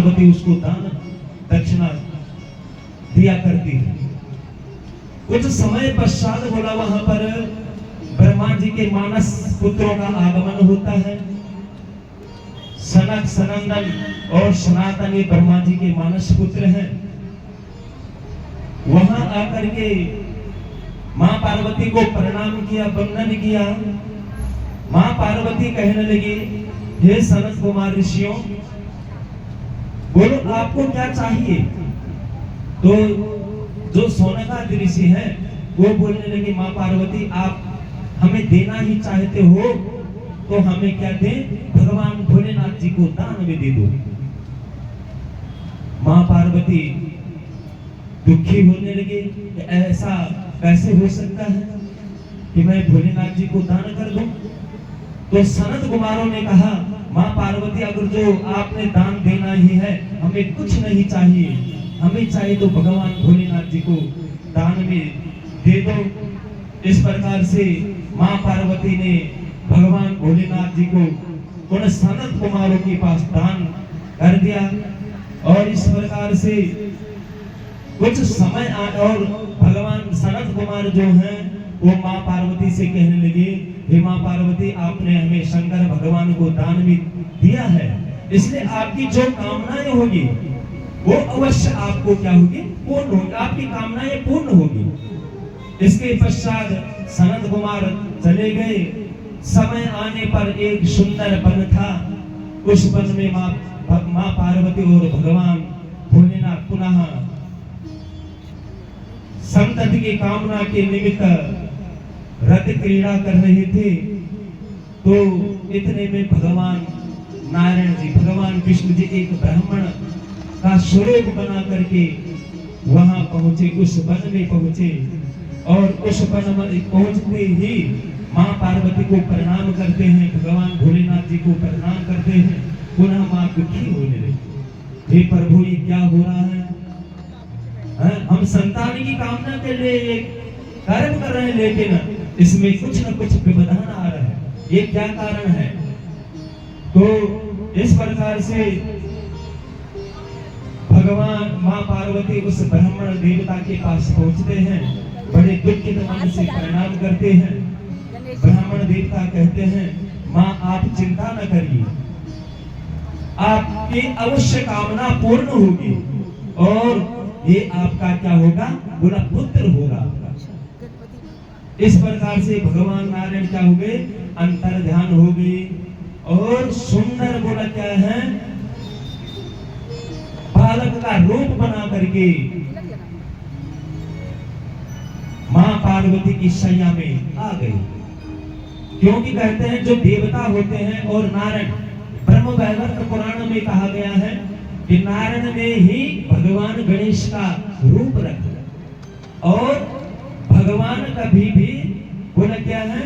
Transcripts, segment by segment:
पार्वती उसको दान दक्षिणा दिया करती है। कुछ समय पश्चात बोला वहां पर ब्रह्मा जी के मानस पुत्रों का आगमन होता है। सनक, सनंदन और सनातन ये ब्रह्मा जी के मानस पुत्र हैं। वहां आकर के मां पार्वती को प्रणाम किया, वंदन किया। मां पार्वती कहने लगी, हे सनत कुमार ऋषियों, बोलो आपको क्या चाहिए। तो जो सोनकाद ऋषि है वो बोलने लगे, मां पार्वती आप हमें देना ही चाहते हो तो हमें क्या दें, भगवान भोलेनाथ जी को दान में दे दो। मां पार्वती दुखी होने लगे, ऐसा कैसे हो सकता है कि मैं भोलेनाथ जी को दान कर दूं। तो सनत कुमारों ने कहा, मां पार्वती अगर जो आपने दान देना ही है, हमें कुछ नहीं चाहिए, हमें चाहिए तो भगवान भोलेनाथ जी को दान में दे दो। इस प्रकार से मां पार्वती ने भगवान भोलेनाथ जी को उन सनत कुमारों के पास दान कर दिया। और इस प्रकार से कुछ समय और भगवान सनत कुमार जो हैं वो मां पार्वती से कहने लगे, हे मां पार्वती आपने हमें शंकर भगवान को दान में दिया है, इसलिए आपकी जो कामनाएं होगी वो अवश्य आपको क्या होगी, पूर्ण होगी, आपकी कामनाएं पूर्ण होगी। इसके पश्चात सनत कुमार चले गए। समय आने पर एक सुंदर वन था। उस वन में मां पार्वती और भगवान भोलेनाथ पुनः संतति की कामना के निमित्त रथ क्रीड़ा कर रहे थे। तो इतने में भगवान नारायण जी, भगवान विष्णु जी एक ब्राह्मण का स्वरूप बना करके वहां पहुंचे, उस वन में पहुंचे। और उस वन में पहुंचते ही मां पार्वती को प्रणाम करते हैं, भगवान भोलेनाथ जी को प्रणाम करते हैं। पुनः मां दुखी होने लगी, हे प्रभु ये क्या हो रहा है, हम संतान की कामना के लिए कर्म कर रहे हैं, लेकिन इसमें कुछ न कुछ व्यवधान आ रहा है, ये क्या कारण है। तो इस प्रकार से भगवान मां पार्वती उस ब्राह्मण देवता के पास पहुंचते हैं, बड़े दुखित मन से प्रणाम करते हैं। ब्राह्मण देवता कहते हैं, मां आप चिंता न करिए, आपकी अवश्य कामना पूर्ण होगी और ये आपका क्या होगा, बोला पुत्र होगा आपका। इस प्रकार से भगवान नारायण क्या हो गए, अंतर ध्यान हो गई। और सुंदर बोला क्या है, बालक का रूप बना करके मां पार्वती की शैया में आ गई। क्योंकि कहते हैं जो देवता होते हैं और नारायण, ब्रह्म वैवर्त पुराण में कहा गया है कि नारायण ने ही भगवान गणेश का रूप रखा। और भगवान कभी भी बोला क्या है,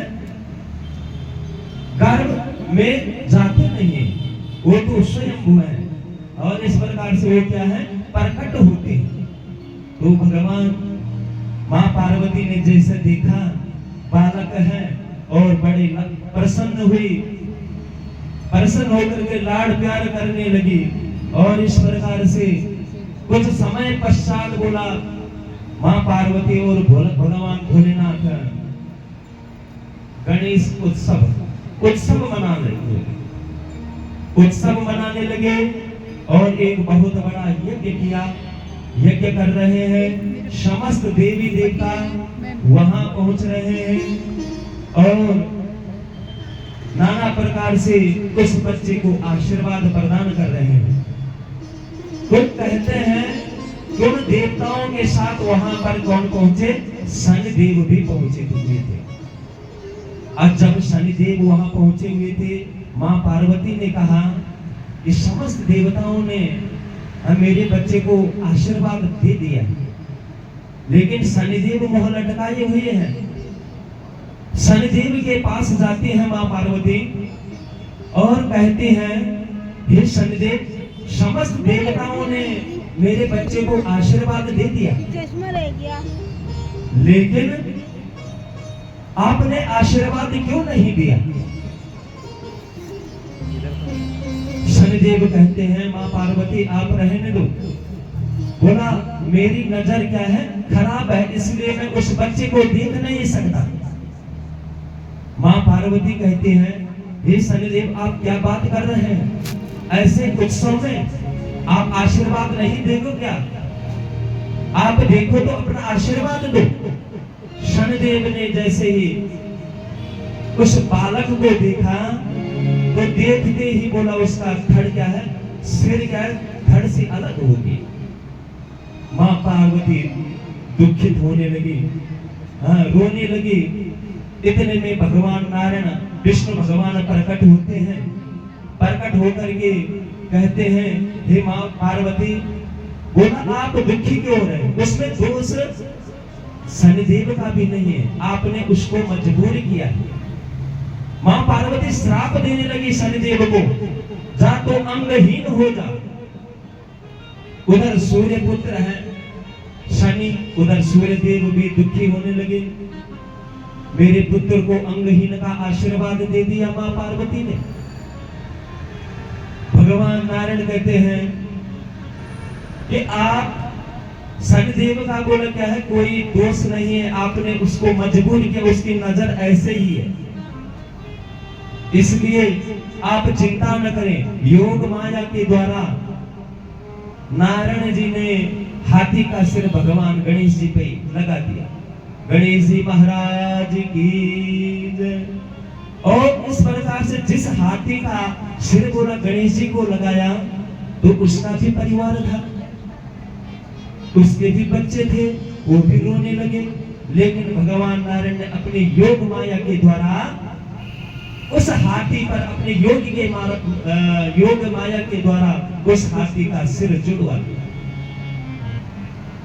गर्भ में जाते नहीं है, वो तो स्वयं है। और इस प्रकार से वो क्या है, प्रकट होते हैं। तो भगवान मां पार्वती ने जैसे देखा बालक है और बड़े प्रसन्न हुई, प्रसन्न होकर के लाड़ प्यार करने लगी। और इस प्रकार से कुछ समय पश्चात बोला मां पार्वती और भगवान भोलेनाथ गणेश उत्सव मनाने लगे और एक बहुत बड़ा यज्ञ कर रहे हैं। समस्त देवी देवता वहां पहुंच रहे हैं और नाना प्रकार से उस बच्चे को आशीर्वाद प्रदान कर रहे हैं। तो कहते हैं कि उन देवताओं के साथ वहां पर कौन पहुंचे, शनिदेव भी पहुंचे हुए थे। और जब शनिदेव वहां पहुंचे हुए थे, मां पार्वती ने कहा कि समस्त देवताओं ने मेरे बच्चे को आशीर्वाद दे दिया, लेकिन शनिदेव मुंह लटकाए हुए हैं। शनिदेव के पास जाती है मां पार्वती और कहती हैं, हे शनिदेव, समस्त देवताओं ने मेरे बच्चे को आशीर्वाद दे दिया, लेकिन आपने आशीर्वाद क्यों नहीं दिया। शनिदेव कहते हैं माँ पार्वती आप रहने दो। बोला मेरी नजर क्या है, खराब है, इसलिए मैं उस बच्चे को देख नहीं सकता। माँ पार्वती कहती हैं हे शनिदेव आप क्या बात कर रहे हैं, ऐसे उत्सव में आप आशीर्वाद नहीं देखो क्या, आप देखो तो अपना आशीर्वाद दो। शनिदेव ने जैसे ही उस बालक को देखा तो देखते ही बोला उसका धड़ क्या है, सिर क्या है, धड़ से अलग हो गई। माँ पार्वती दुखित होने लगी, रोने लगी। इतने में भगवान नारायण विष्णु भगवान प्रकट होते हैं। प्रकट होकर के कहते हैं हे माँ पार्वती, बोला आप दुखी क्यों हो रहे, उसमें दोष शनिदेव का भी नहीं है, आपने उसको मजबूर किया है। माँ पार्वती श्राप देने लगी शनिदेव को, जा तो अंगहीन हो जा। उधर सूर्य पुत्र है शनि, उधर सूर्य देव भी दुखी होने लगे। मेरे पुत्र को अंगहीन का आशीर्वाद दे दिया माँ पार्वती ने। भगवान नारायण कहते हैं कि आप शनिदेव का बोला क्या है, कोई दोष नहीं है, आपने उसको मजबूर किया, उसकी नजर ऐसे ही है, इसलिए आप चिंता न करें। योग माया के द्वारा नारायण जी ने हाथी का सिर भगवान गणेश जी पे लगा दिया। गणेश जी महाराज की जय। और इस प्रकार से जिस हाथी का सिर बोला गणेश जी को लगाया तो उसका भी परिवार था, उसके भी बच्चे थे, वो भी रोने लगे। लेकिन भगवान नारायण ने अपने योग माया के द्वारा उस हाथी पर अपने योग माया के द्वारा उस हाथी का सिर जुड़वा दिया।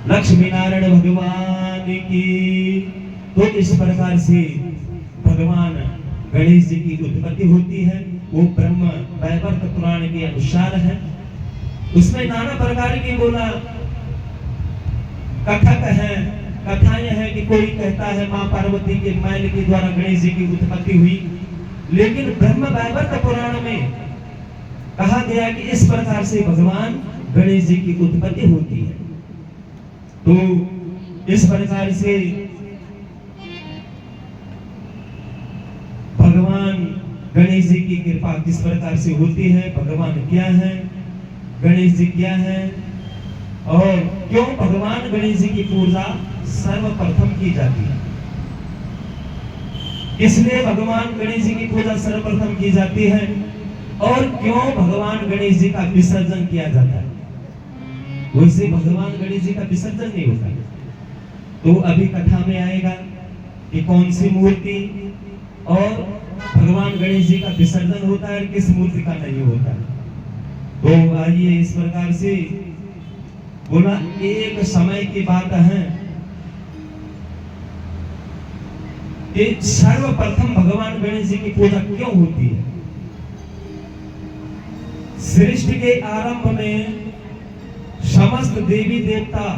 लक्ष्मी नारायण भगवान की। तो इस प्रकार से भगवान गणेश जी की उत्पत्ति होती है। वो ब्रह्म वैवर्त पुराण के अनुसार है। उसमें नाना प्रकार की बोला कथक है, कथाएं हैं कि कोई कहता है माँ पार्वती के मैल के द्वारा गणेश जी की उत्पत्ति हुई, लेकिन ब्रह्म वैवर्त पुराण में कहा गया कि इस प्रकार से भगवान गणेश जी की उत्पत्ति होती है। तो इस प्रकार से भगवान गणेश जी की कृपा किस प्रकार से होती है, भगवान क्या है, गणेश जी क्या है और क्यों भगवान गणेश जी की पूजा सर्वप्रथम की जाती है, इसलिए भगवान गणेश जी की पूजा सर्वप्रथम की जाती है और क्यों भगवान गणेश जी का विसर्जन किया जाता है। वैसे भगवान गणेश जी का विसर्जन नहीं होता। तो अभी कथा में आएगा कि कौन सी मूर्ति और भगवान गणेश जी का विसर्जन होता है और किस मूर्ति का नहीं होता है। तो आइए इस प्रकार से बोला एक समय की बात है कि सर्वप्रथम भगवान गणेश जी की पूजा क्यों होती है। सृष्टि के आरंभ में समस्त देवी देवता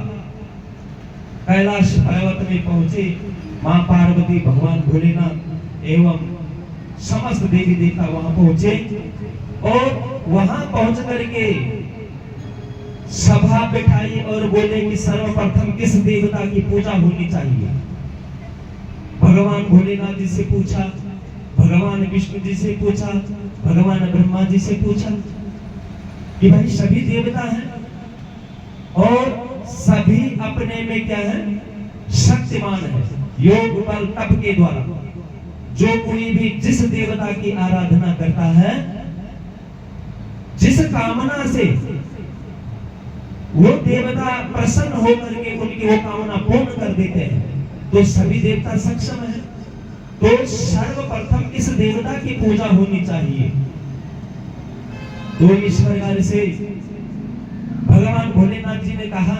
कैलाश पर्वत में पहुंचे। मां पार्वती, भगवान भोलेनाथ एवं समस्त देवी देवता वहां पहुंचे और वहां पहुंच करके सभा बिठाई और बोले कि सर्वप्रथम किस देवता की पूजा होनी चाहिए। भगवान भोलेनाथ जी से पूछा, भगवान विष्णु जी से पूछा, भगवान ब्रह्मा जी से पूछा कि भाई सभी देवता हैं और सभी अपने में क्या है, शक्तिमान है। योग बल तप के द्वारा जो कोई भी जिस देवता की आराधना करता है, जिस कामना से वो देवता प्रसन्न होकर के उनकी वो कामना पूर्ण कर देते हैं, तो सभी देवता सक्षम है। तो सर्वप्रथम किस देवता की पूजा होनी चाहिए। तो इस प्रकार से भगवान भोलेनाथ जी ने कहा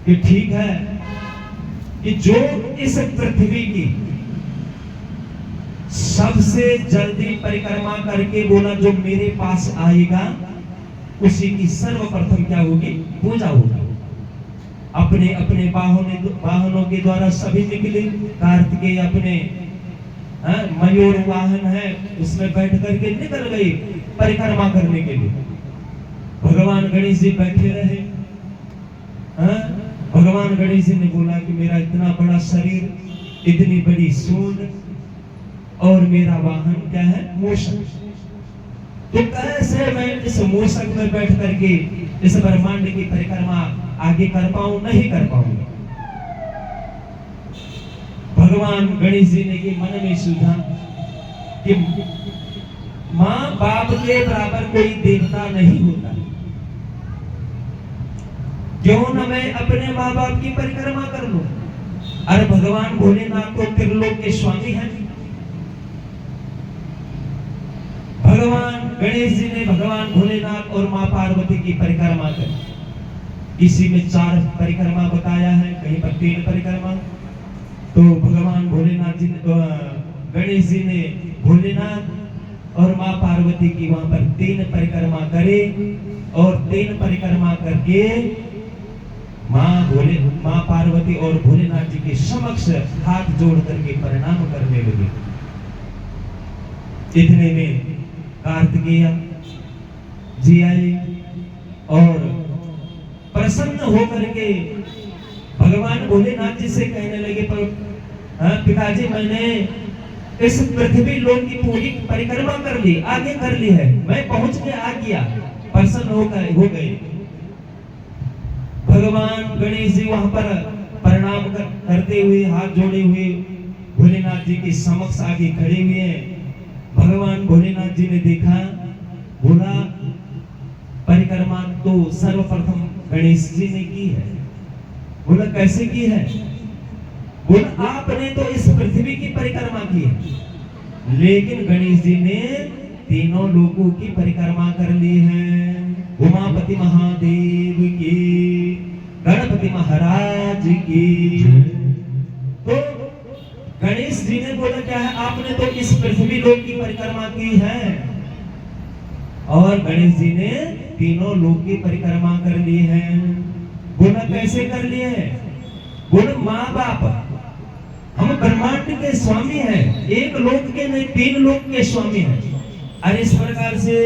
कि ठीक है कि जो इस पृथ्वी की सबसे जल्दी परिक्रमा करके बोला जो मेरे पास आएगा उसी की सर्वप्रथम क्या होगी, पूजा होगी। अपने अपने वाहनों के द्वारा सभी निकले। कार्तिकेय अपने मयूर वाहन है उसमें बैठ करके निकल गए परिक्रमा करने के लिए। भगवान गणेश जी बैठे रहे। भगवान गणेश जी ने बोला कि मेरा इतना बड़ा शरीर, इतनी बड़ी सूंड और मेरा वाहन क्या है? मूषक। तो कैसे मैं इस मूषक में बैठ करके इस ब्रह्मांड की परिक्रमा आगे कर पाऊं? नहीं कर पाऊंगा। भगवान गणेश जी ने ये मन में सूझा कि माँ बाप के बराबर कोई देवता नहीं होता, क्यों न मैं अपने माँ बाप की परिक्रमा कर लूं। अरे भगवान भोलेनाथ तो त्रिलोक के स्वामी हैं। भगवान गणेश जी ने भगवान भोलेनाथ और माँ पार्वती की परिक्रमा की। किसी में 4 परिक्रमा बताया है, कहीं पर 3 परिक्रमा। तो भगवान भोलेनाथ जी गणेश जी ने भोलेनाथ और माँ पार्वती की वहां पर 3 परिक्रमा करे और 3 परिक्रमा करके माँ पार्वती और भोलेनाथ जी के समक्ष हाथ जोड़ करके प्रणाम करने लगे। इतने में कार्तिकेय जी आए और प्रसन्न होकर के भगवान भोलेनाथ जी से कहने लगे, पर पिताजी मैंने इस पृथ्वी लोक की पूरी परिक्रमा कर ली, आगे कर ली है, मैं पहुंच के आ गया। प्रसन्न हो गए। भगवान गणेश जी वहां पर प्रणाम करते हुए हाथ जोड़े हुए भोलेनाथ जी के समक्ष आगे खड़े हुए हैं। भगवान भोलेनाथ जी ने देखा, बोला परिक्रमा तो सर्वप्रथम गणेश जी ने की है। बोला कैसे की है? बोला आपने तो इस पृथ्वी की परिक्रमा की है, लेकिन गणेश जी ने तीनों लोकों की परिक्रमा कर ली है। उमापति महादेव की, गणपति महाराज की। तो गणेश जी ने बोला क्या है? आपने तो इस पृथ्वी लोक की परिक्रमा की है और गणेश जी ने तीनों लोक की परिक्रमा कर ली है। बोला कैसे कर लिए है? बोला माँ बाप हम ब्रह्मांड के स्वामी हैं, एक लोक के नहीं 3 लोक के स्वामी हैं। और इस प्रकार से